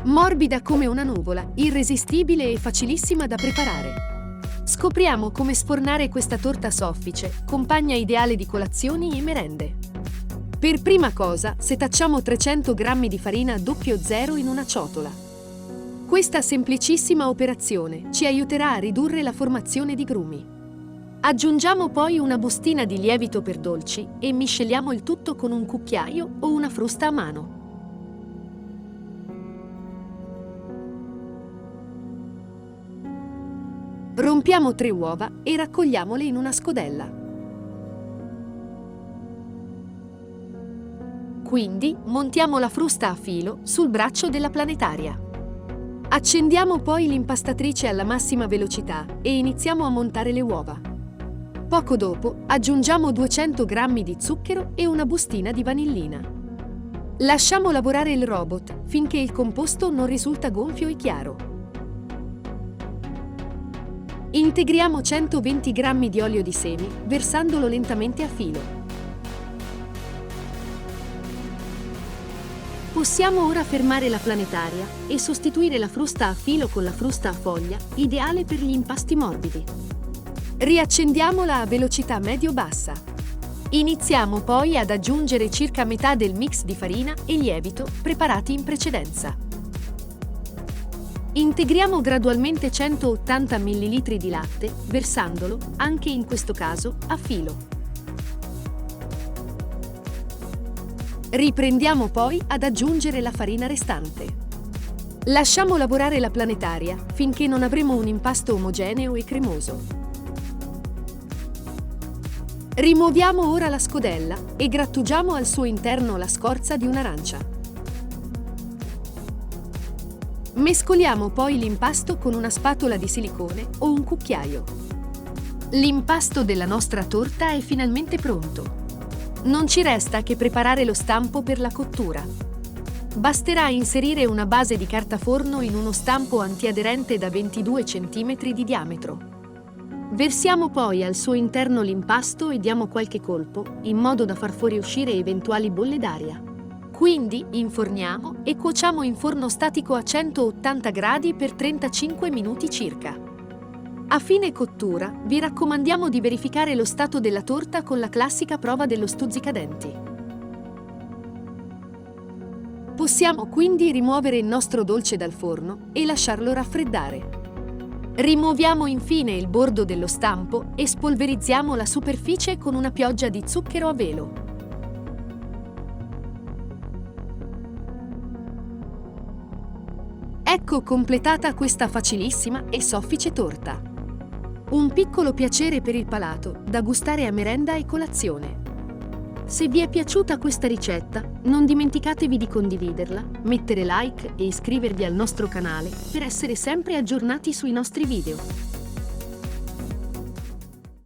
Morbida come una nuvola, irresistibile e facilissima da preparare. Scopriamo come sfornare questa torta soffice, compagna ideale di colazioni e merende. Per prima cosa, setacciamo 300 g di farina 00 in una ciotola. Questa semplicissima operazione ci aiuterà a ridurre la formazione di grumi. Aggiungiamo poi una bustina di lievito per dolci e misceliamo il tutto con un cucchiaio o una frusta a mano. Rompiamo 3 uova e raccogliamole in una scodella. Quindi montiamo la frusta a filo sul braccio della planetaria. Accendiamo poi l'impastatrice alla massima velocità e iniziamo a montare le uova. Poco dopo aggiungiamo 200 g di zucchero e una bustina di vanillina. Lasciamo lavorare il robot finché il composto non risulta gonfio e chiaro. Integriamo 120 g di olio di semi, versandolo lentamente a filo. Possiamo ora fermare la planetaria e sostituire la frusta a filo con la frusta a foglia, ideale per gli impasti morbidi. Riaccendiamola a velocità medio-bassa. Iniziamo poi ad aggiungere circa metà del mix di farina e lievito preparati in precedenza. Integriamo gradualmente 180 ml di latte, versandolo, anche in questo caso, a filo. Riprendiamo poi ad aggiungere la farina restante. Lasciamo lavorare la planetaria finché non avremo un impasto omogeneo e cremoso. Rimuoviamo ora la scodella e grattugiamo al suo interno la scorza di un'arancia. Mescoliamo poi l'impasto con una spatola di silicone o un cucchiaio. L'impasto della nostra torta è finalmente pronto. Non ci resta che preparare lo stampo per la cottura. Basterà inserire una base di carta forno in uno stampo antiaderente da 22 cm di diametro. Versiamo poi al suo interno l'impasto e diamo qualche colpo, in modo da far fuoriuscire eventuali bolle d'aria. Quindi inforniamo e cuociamo in forno statico a 180 gradi per 35 minuti circa. A fine cottura, vi raccomandiamo di verificare lo stato della torta con la classica prova dello stuzzicadenti. Possiamo quindi rimuovere il nostro dolce dal forno e lasciarlo raffreddare. Rimuoviamo infine il bordo dello stampo e spolverizziamo la superficie con una pioggia di zucchero a velo. Ecco completata questa facilissima e soffice torta. Un piccolo piacere per il palato, da gustare a merenda e colazione. Se vi è piaciuta questa ricetta, non dimenticatevi di condividerla, mettere like e iscrivervi al nostro canale per essere sempre aggiornati sui nostri video.